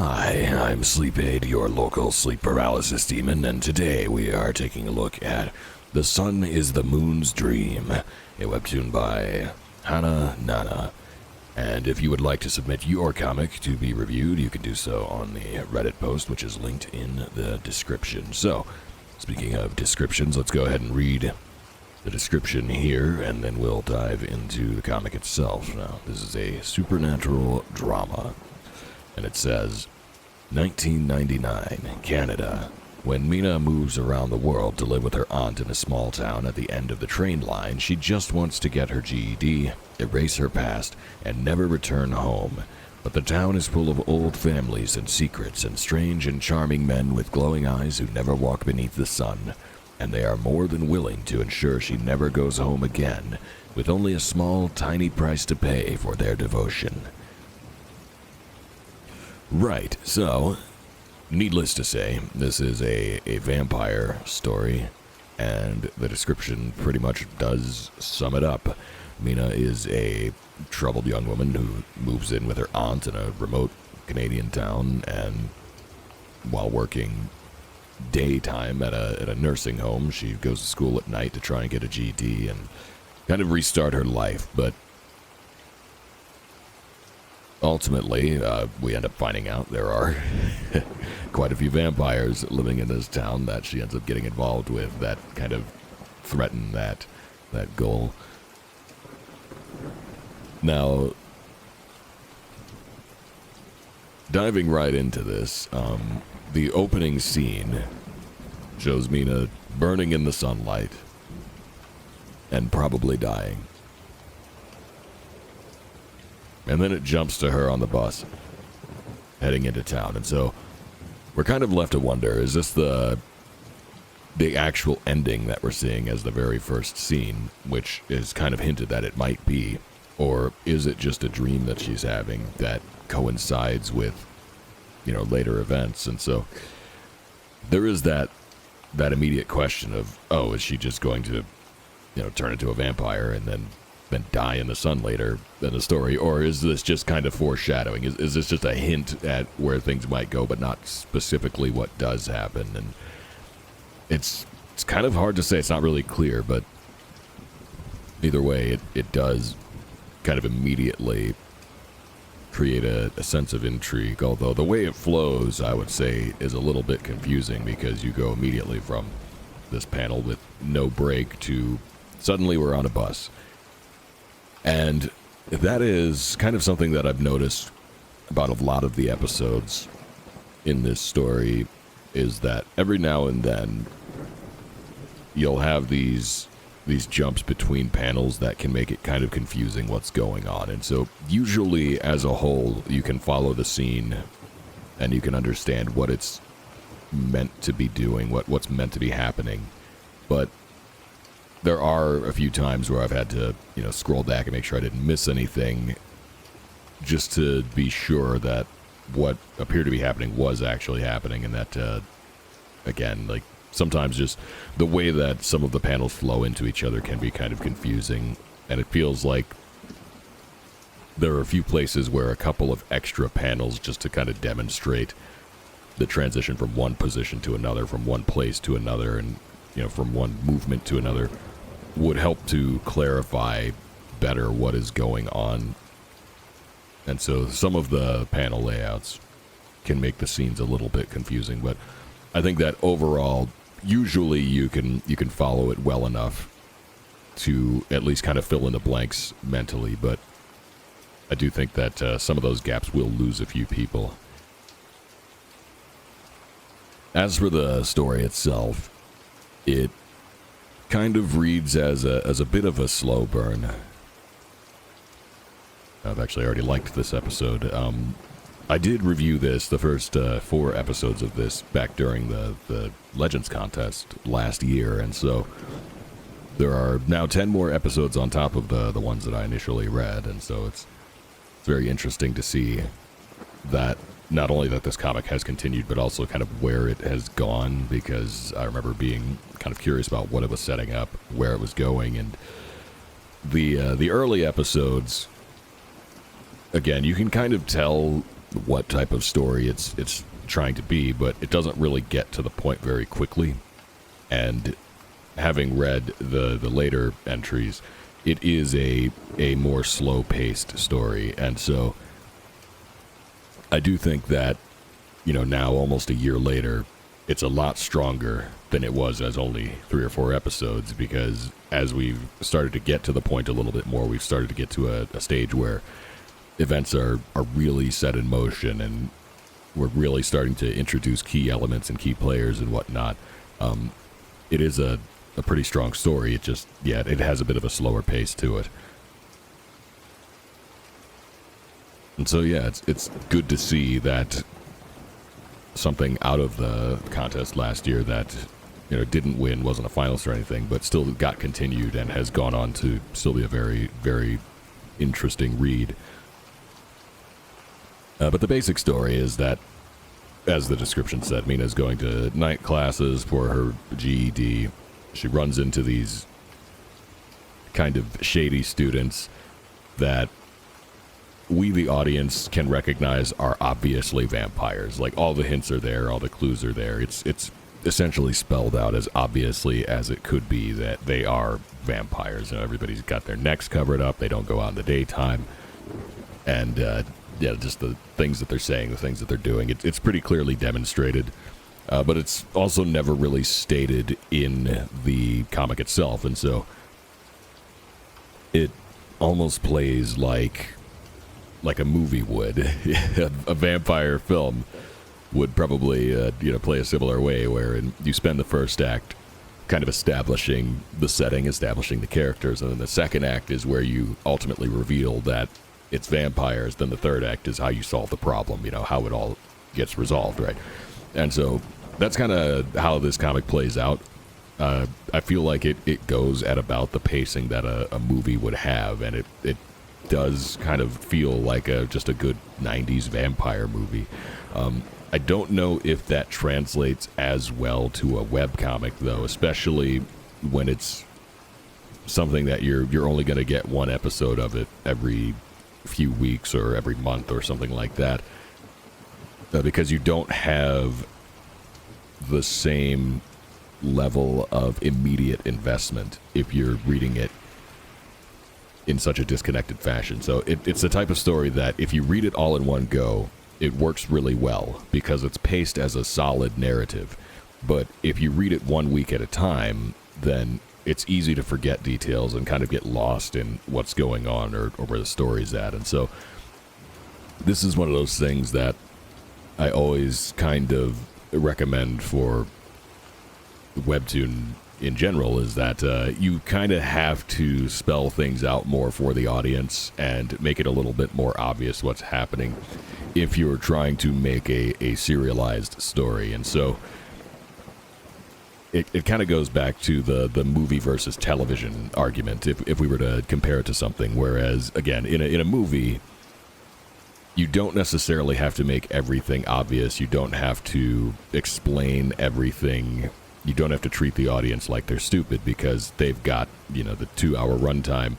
Hi, I'm Sleep Aid, your local sleep paralysis demon, and today we are taking a look at The Sun is the Moon's Dream, a webtoon by hana-nana. And if you would like to submit your comic to be reviewed, you can do so on the Reddit post, which is linked in the description. So, speaking of descriptions, let's go ahead and read the description here, and then we'll dive into the comic itself. Now, this is a supernatural drama. And it says, 1999, Canada. When Mina moves around the world to live with her aunt in a small town at the end of the train line, she just wants to get her GED, erase her past, and never return home. But the town is full of old families and secrets and strange and charming men with glowing eyes who never walk beneath the sun. And they are more than willing to ensure she never goes home again, with only a small, tiny price to pay for their devotion. Right, so, needless to say, this is a vampire story, and the description pretty much does sum it up. Mina is a troubled young woman who moves in with her aunt in a remote Canadian town, and while working daytime at a nursing home, she goes to school at night to try and get a GED and kind of restart her life, but ultimately, we end up finding out there are quite a few vampires living in this town that she ends up getting involved with that kind of threaten that goal. Now, diving right into this, the opening scene shows Mina burning in the sunlight and probably dying. And then it jumps to her on the bus, heading into town. And so, we're kind of left to wonder, is this the actual ending that we're seeing as the very first scene, which is kind of hinted that it might be, or is it just a dream that she's having that coincides with, later events? And so, there is that immediate question of, oh, is she just going to, turn into a vampire and then die in the sun later in the story, or is this just kind of foreshadowing? Is this just a hint at where things might go, but not specifically what does happen? And it's kind of hard to say. It's not really clear, but either way, it does kind of immediately create a sense of intrigue, although the way it flows, I would say, is a little bit confusing, because you go immediately from this panel with no break to suddenly we're on a bus. And that is kind of something that I've noticed about a lot of the episodes in this story, is that every now and then you'll have these jumps between panels that can make it kind of confusing what's going on. And so usually as a whole, you can follow the scene and you can understand what it's meant to be doing, what's meant to be happening. But there are a few times where I've had to, scroll back and make sure I didn't miss anything, just to be sure that what appeared to be happening was actually happening, and that, again, like, sometimes just the way that some of the panels flow into each other can be kind of confusing, and it feels like there are a few places where a couple of extra panels just to kind of demonstrate the transition from one position to another, from one place to another, and from one movement to another, would help to clarify better what is going on. And so some of the panel layouts can make the scenes a little bit confusing, but I think that overall, usually you can follow it well enough to at least kind of fill in the blanks mentally, but I do think that some of those gaps will lose a few people. As for the story itself, it kind of reads as a bit of a slow burn. I've actually already liked this episode. I did review this, the first 4 episodes of this, back during the Legends contest last year, and so there are now 10 more episodes on top of the ones that I initially read, and so it's very interesting to see that not only that this comic has continued, but also kind of where it has gone, because I remember being kind of curious about what it was setting up, where it was going, and the early episodes, again, you can kind of tell what type of story it's trying to be, but it doesn't really get to the point very quickly. And having read the later entries, it is a more slow-paced story, and so I do think that, now almost a year later, it's a lot stronger than it was as only 3 or 4 episodes, because as we've started to get to the point a little bit more, we've started to get to a stage where events are really set in motion, and we're really starting to introduce key elements and key players and whatnot. It is a pretty strong story. It just, it has a bit of a slower pace to it. And so, it's good to see that something out of the contest last year that, didn't win, wasn't a finalist or anything, but still got continued and has gone on to still be a very, very interesting read. But the basic story is that, as the description said, Mina's going to night classes for her GED. She runs into these kind of shady students that we, the audience, can recognize are obviously vampires. Like, all the hints are there, all the clues are there. It's essentially spelled out as obviously as it could be that they are vampires. Everybody's got their necks covered up. They don't go out in the daytime. And, just the things that they're saying, the things that they're doing. It's pretty clearly demonstrated. But it's also never really stated in the comic itself. And so it almost plays like a movie would. A vampire film would probably, play a similar way, where you spend the first act kind of establishing the setting, establishing the characters, and then the second act is where you ultimately reveal that it's vampires. Then the third act is how you solve the problem, how it all gets resolved, right? And so that's kind of how this comic plays out. I feel like it goes at about the pacing that a movie would have, and it does kind of feel like just a good 90s vampire movie. I don't know if that translates as well to a webcomic, though, especially when it's something that you're only going to get one episode of it every few weeks or every month or something like that, because you don't have the same level of immediate investment if you're reading it in such a disconnected fashion. So it's the type of story that if you read it all in one go, it works really well because it's paced as a solid narrative. But if you read it 1 week at a time, then it's easy to forget details and kind of get lost in what's going on or where the story's at. And so this is one of those things that I always kind of recommend for Webtoon in general, is that you kind of have to spell things out more for the audience and make it a little bit more obvious what's happening if you're trying to make a serialized story. And so it kind of goes back to the movie versus television argument, if we were to compare it to something. Whereas, again, in a movie, you don't necessarily have to make everything obvious. You don't have to explain everything. You don't have to treat the audience like they're stupid because they've got, the 2-hour runtime,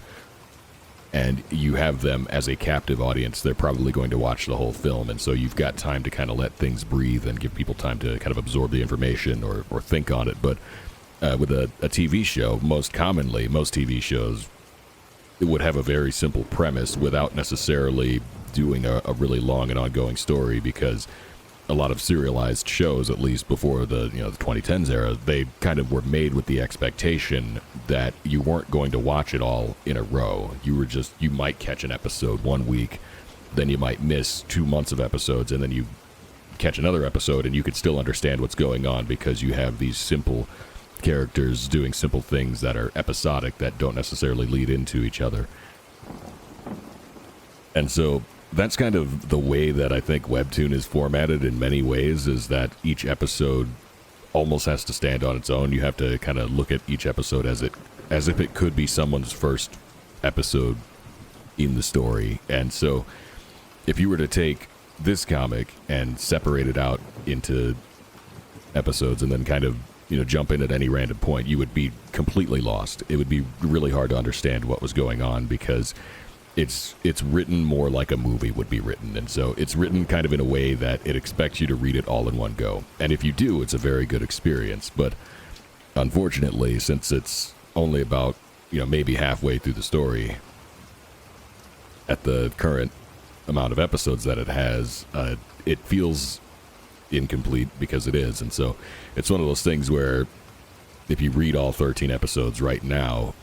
and you have them as a captive audience. They're probably going to watch the whole film, and so you've got time to kind of let things breathe and give people time to kind of absorb the information or think on it. But with a TV show, most TV shows, it would have a very simple premise without necessarily doing a really long and ongoing story, because a lot of serialized shows, at least before the 2010s era, they kind of were made with the expectation that you weren't going to watch it all in a row. You might catch an episode 1 week, then you might miss 2 months of episodes, and then you catch another episode and you could still understand what's going on because you have these simple characters doing simple things that are episodic that don't necessarily lead into each other. And so that's kind of the way that I think Webtoon is formatted in many ways, is that each episode almost has to stand on its own. You have to kind of look at each episode as if it could be someone's first episode in the story. And so if you were to take this comic and separate it out into episodes and then kind of, jump in at any random point, you would be completely lost. It would be really hard to understand what was going on because it's written more like a movie would be written, and so it's written kind of in a way that it expects you to read it all in one go. And if you do, it's a very good experience. But unfortunately, since it's only about, maybe halfway through the story at the current amount of episodes that it has, it feels incomplete because it is. And so it's one of those things where if you read all 13 episodes right now,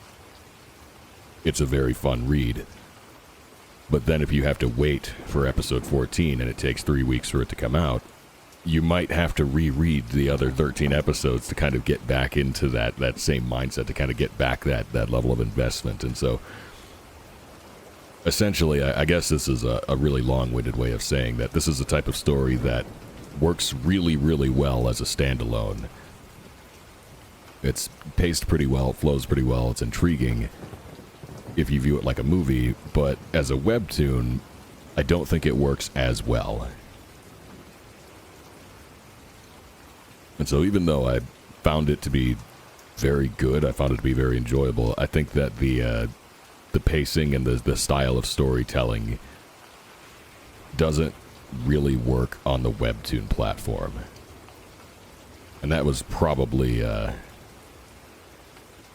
it's a very fun read. But then if you have to wait for episode 14 and it takes 3 weeks for it to come out, you might have to reread the other 13 episodes to kind of get back into that same mindset, to kind of get back that level of investment. And so essentially, I guess this is a really long-winded way of saying that this is a type of story that works really, really well as a standalone. It's paced pretty well, it flows pretty well, it's intriguing if you view it like a movie, but as a webtoon, I don't think it works as well. And so even though I found it to be very good, I found it to be very enjoyable, I think that the pacing and the style of storytelling doesn't really work on the webtoon platform. And that was probably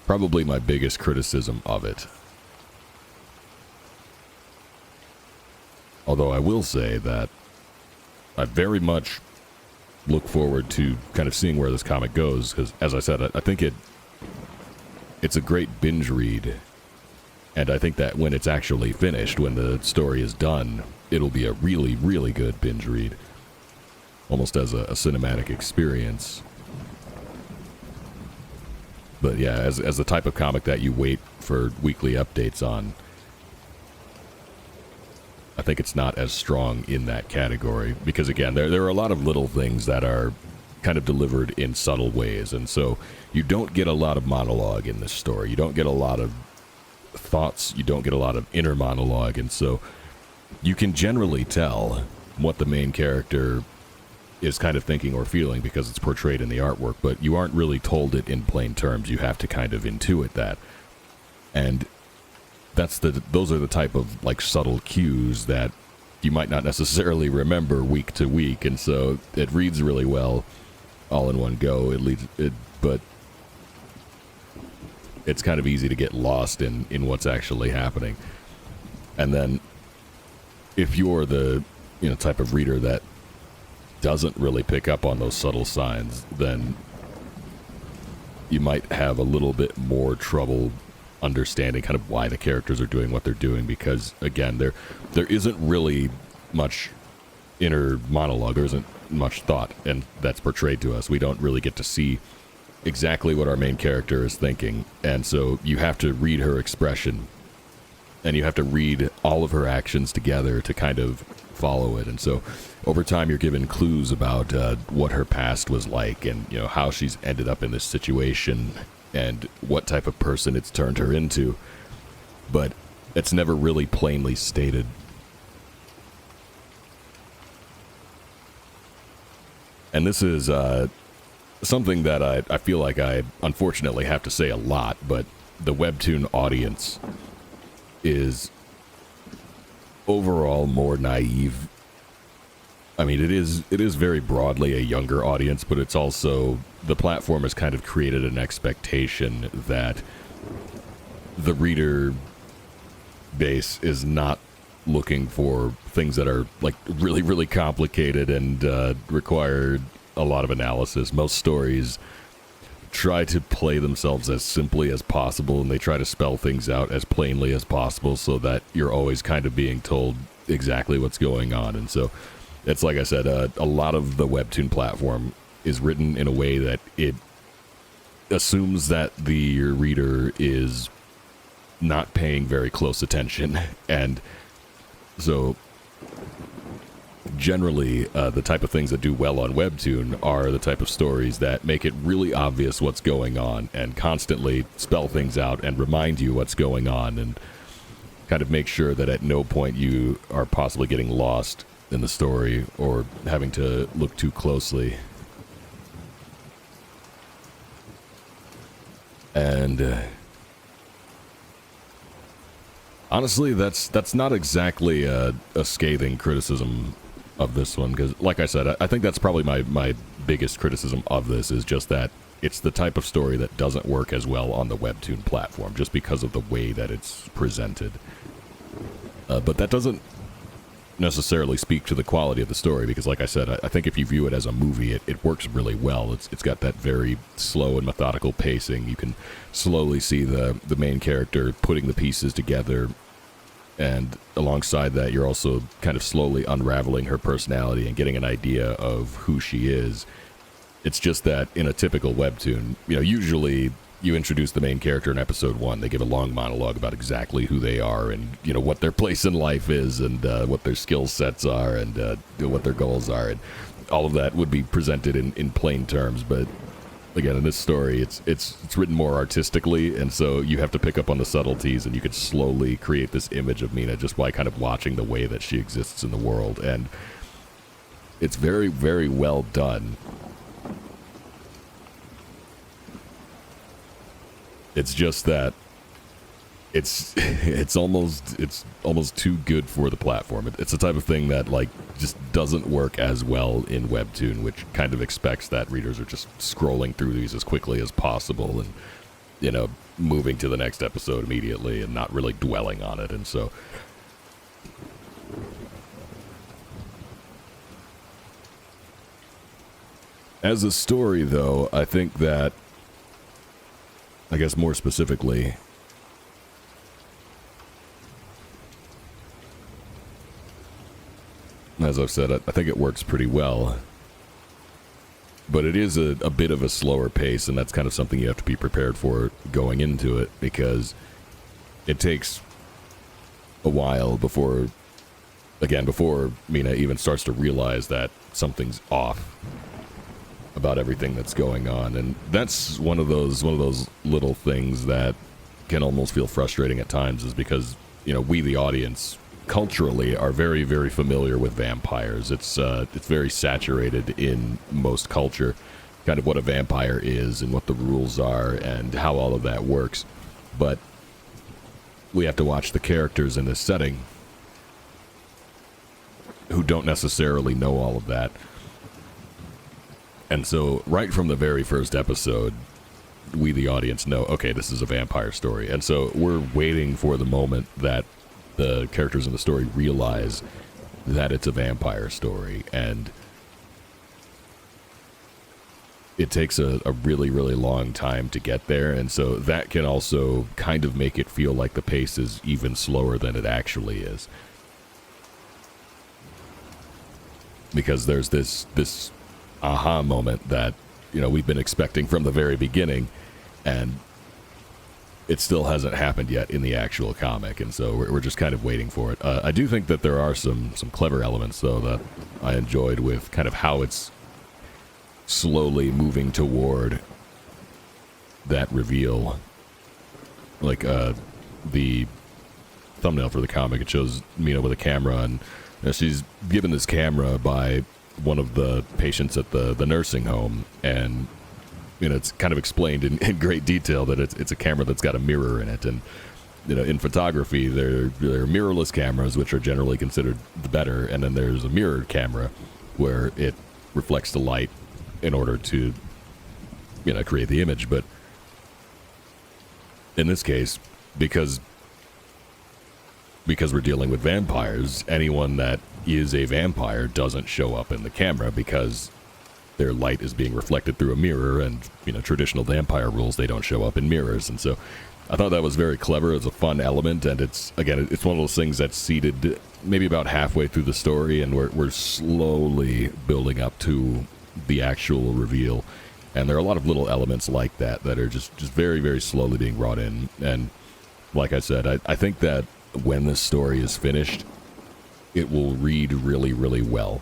my biggest criticism of it. Although I will say that I very much look forward to kind of seeing where this comic goes, because, as I said, I think it's a great binge read, and I think that when it's actually finished, when the story is done, it'll be a really, really good binge read, almost as a cinematic experience. But yeah, as the type of comic that you wait for weekly updates on, I think it's not as strong in that category, because again, there are a lot of little things that are kind of delivered in subtle ways, and so you don't get a lot of monologue in this story. You don't get a lot of thoughts, you don't get a lot of inner monologue, and so you can generally tell what the main character is kind of thinking or feeling because it's portrayed in the artwork, but you aren't really told it in plain terms. You have to kind of intuit that. And those are the type of like subtle cues that you might not necessarily remember week to week, and so it reads really well all in one go. But it's kind of easy to get lost in what's actually happening. And then if you're the type of reader that doesn't really pick up on those subtle signs, then you might have a little bit more trouble understanding kind of why the characters are doing what they're doing, because again, there isn't really much inner monologue, there isn't much thought, and that's portrayed to us. We don't really get to see exactly what our main character is thinking, and so you have to read her expression, and you have to read all of her actions together to kind of follow it. And so over time you're given clues about what her past was like, and how she's ended up in this situation, and what type of person it's turned her into, but it's never really plainly stated. And this is something that I feel like I unfortunately have to say a lot, but the webtoon audience is overall more naive. I mean, it is very broadly a younger audience, but it's also, the platform has kind of created an expectation that the reader base is not looking for things that are like really, really complicated and require a lot of analysis. Most stories try to play themselves as simply as possible, and they try to spell things out as plainly as possible so that you're always kind of being told exactly what's going on. And so it's like I said, a lot of the webtoon platform is written in a way that it assumes that the reader is not paying very close attention. And so generally, the type of things that do well on Webtoon are the type of stories that make it really obvious what's going on and constantly spell things out and remind you what's going on, and kind of make sure that at no point you are possibly getting lost in the story or having to look too closely. And Honestly, that's not exactly a scathing criticism of this one, because, like I said, I think that's probably my biggest criticism of this is just that it's the type of story that doesn't work as well on the Webtoon platform, just because of the way that it's presented. But that doesn't necessarily speak to the quality of the story, because, like I said, I think if you view it as a movie, it works really well. It's got that very slow and methodical pacing. You can slowly see the main character putting the pieces together, and alongside that, you're also kind of slowly unraveling her personality and getting an idea of who she is. It's just that in a typical Webtoon, usually you introduce the main character in episode 1. They give a long monologue about exactly who they are and, what their place in life is and what their skill sets are and what their goals are. And all of that would be presented in plain terms. But again, in this story, it's written more artistically. And so you have to pick up on the subtleties, and you could slowly create this image of Mina just by kind of watching the way that she exists in the world. And it's very, very well done. It's just that it's almost too good for the platform. It's the type of thing that just doesn't work as well in Webtoon, which kind of expects that readers are just scrolling through these as quickly as possible and moving to the next episode immediately and not really dwelling on it. And so as a story, though, I think that, I guess more specifically, as I've said, I think it works pretty well. But it is a bit of a slower pace, and that's kind of something you have to be prepared for going into it, because it takes a while before Mina even starts to realize that something's off about everything that's going on. And that's one of those little things that can almost feel frustrating at times, is because we, the audience, culturally are very, very familiar with vampires. It's very saturated in most culture, kind of what a vampire is and what the rules are and how all of that works. But we have to watch the characters in this setting who don't necessarily know all of that. And so right from the very first episode, we, the audience, know, okay, this is a vampire story. And so we're waiting for the moment that the characters in the story realize that it's a vampire story. And it takes a really, really long time to get there. And so that can also kind of make it feel like the pace is even slower than it actually is. Because there's this aha moment that we've been expecting from the very beginning, and it still hasn't happened yet in the actual comic, and so we're just kind of waiting for it. I do think that there are some clever elements, though, that I enjoyed with kind of how it's slowly moving toward that reveal. Like the thumbnail for the comic, it shows Mina with a camera, and she's given this camera by one of the patients at the nursing home, and it's kind of explained in great detail that it's a camera that's got a mirror in it. And in photography, there are mirrorless cameras, which are generally considered the better, and then there's a mirrored camera where it reflects the light in order to create the image. But in this case, because we're dealing with vampires, anyone that is a vampire doesn't show up in the camera because their light is being reflected through a mirror, and traditional vampire rules, they don't show up in mirrors. And so I thought that was very clever. It's a fun element, and it's one of those things that's seeded maybe about halfway through the story, and we're slowly building up to the actual reveal. And there are a lot of little elements like that are just very, very slowly being brought in. And like I said, I think that when this story is finished, it will read really, really well.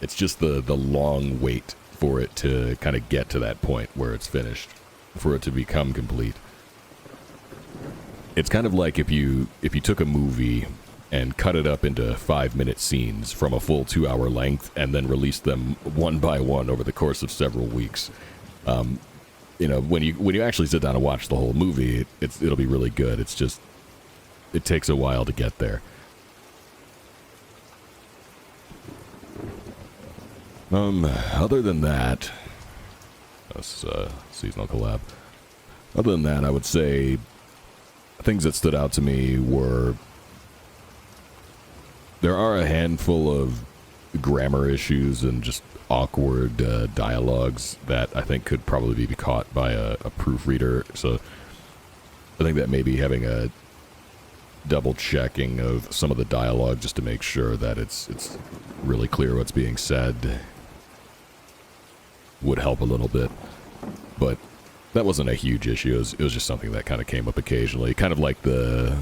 It's just the long wait for it to kind of get to that point where it's finished, for it to become complete. It's kind of like if you took a movie and cut it up into 5-minute scenes from a full 2-hour length, and then released them one by one over the course of several weeks. When you actually sit down and watch the whole movie, it'll be really good. It's just it takes a while to get there. Other than that, that's seasonal collab. Other than that, I would say things that stood out to me were there are a handful of grammar issues and just awkward dialogues that I think could probably be caught by a proofreader. So I think that maybe having a double checking of some of the dialogue just to make sure that it's really clear what's being said would help a little bit. But that wasn't a huge issue. It was just something that kind of came up occasionally. Kind of like the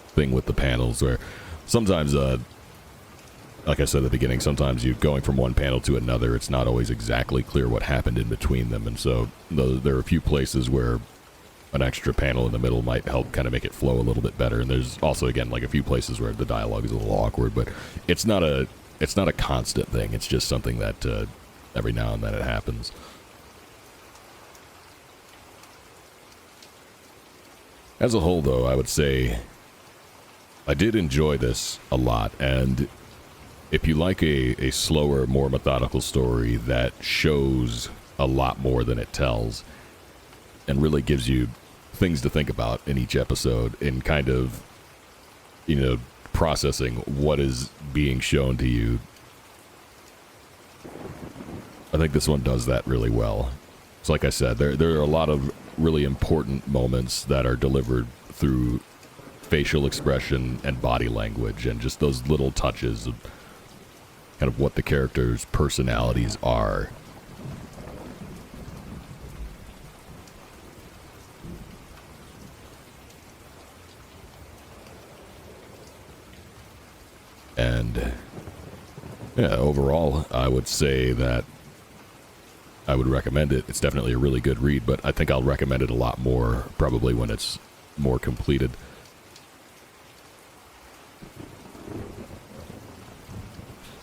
thing with the panels where sometimes, like I said at the beginning, sometimes you're going from one panel to another. It's not always exactly clear what happened in between them. And so there are a few places where an extra panel in the middle might help kind of make it flow a little bit better. And there's also, again, like a few places where the dialogue is a little awkward, but it's not a constant thing. It's just something that every now and then it happens. As a whole, though, I would say I did enjoy this a lot, and if you like a slower, more methodical story that shows a lot more than it tells, and really gives you things to think about in each episode, in kind of, processing what is being shown to you, I think this one does that really well. So like I said, there are a lot of really important moments that are delivered through facial expression and body language, and just those little touches of kind of what the characters' personalities are. And yeah, overall, I would say that I would recommend it. It's definitely a really good read, but I think I'll recommend it a lot more probably when it's more completed.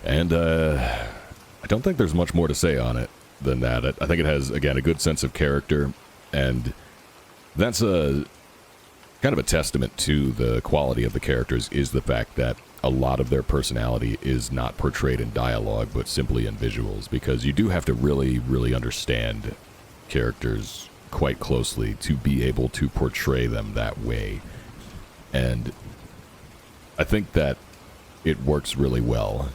And I don't think there's much more to say on it than that. I think it has, again, a good sense of character, and that's a kind of a testament to the quality of the characters, is the fact that a lot of their personality is not portrayed in dialogue, but simply in visuals, because you do have to really, really understand characters quite closely to be able to portray them that way. And I think that it works really well.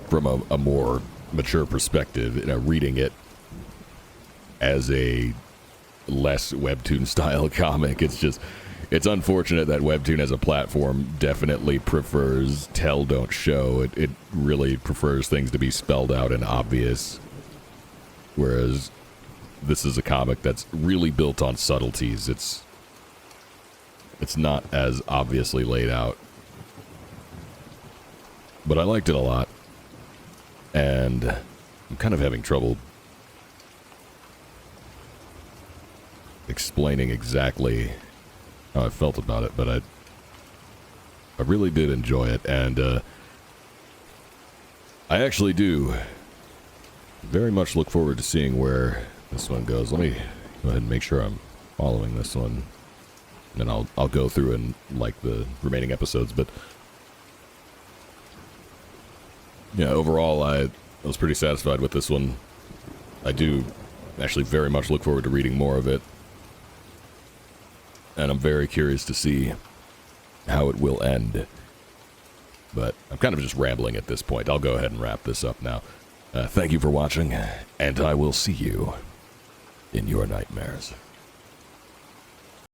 From a more mature perspective, reading it as a less Webtoon style comic, it's unfortunate that Webtoon as a platform definitely prefers tell, don't show. It really prefers things to be spelled out and obvious, whereas this is a comic that's really built on subtleties. It's not as obviously laid out, but I liked it a lot. And I'm kind of having trouble explaining exactly how I felt about it, but I really did enjoy it, and I actually do very much look forward to seeing where this one goes. Let me go ahead and make sure I'm following this one, and then I'll go through and like the remaining episodes, but yeah, overall, I was pretty satisfied with this one. I do actually very much look forward to reading more of it. And I'm very curious to see how it will end. But I'm kind of just rambling at this point. I'll go ahead and wrap this up now. Thank you for watching, and I will see you in your nightmares.